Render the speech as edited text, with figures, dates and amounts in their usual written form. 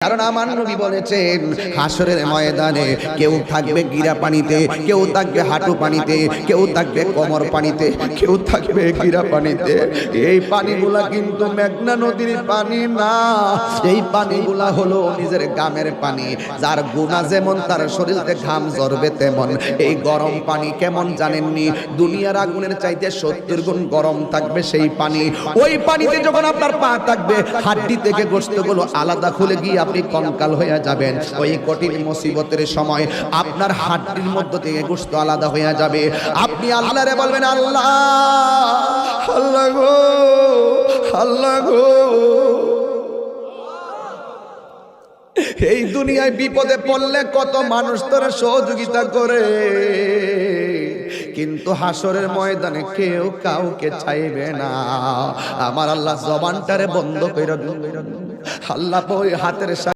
কারণ আমার নবী বলেছেন হাসরের ময়দানে কেউ থাকবে গিরা পানিতে, কেউ থাকবে হাঁটু পানিতে, কেউ থাকবে কোমর পানিতে, কেউ থাকবে গিরা পানিতে। এই পানিগুলা কিন্তু মেঘনা নদীর পানি না, এই পানিগুলা হলো নিজের গামের পানি। যার গুনাহ যেমন তার শরীরে ঘাম ঝরবে তেমন। এই গরম পানি কেমন জানেননি? দুনিয়ার আগুনের চাইতে 70 গুণ গরম থাকবে সেই পানি। ওই পানিতে যখন আপনার পা থাকবে, হাড্ডি থেকে গোশতগুলো আলাদা খুলে গিয়ে আপনি কঙ্কাল হয়ে যাবেন। ওই কঠিন মুসিবতের সময় আপনার হাড্ডির মধ্য থেকে গোশত আলাদা হয়ে যাবে। আপনি আল্লাহরে বলবেন, আল্লাহ আল্লাহ গো আল্লাহ গো। এই দুনিয়ায় বিপদে পড়লে কত মানুষ তোরা সহযোগিতা করে, কিন্তু হাসরের ময়দানে কেউ কাউকে চাইবে না। আমার আল্লাহ জবানটারে বন্ধ কইরা দিল। আল্লাহ ওই হাতের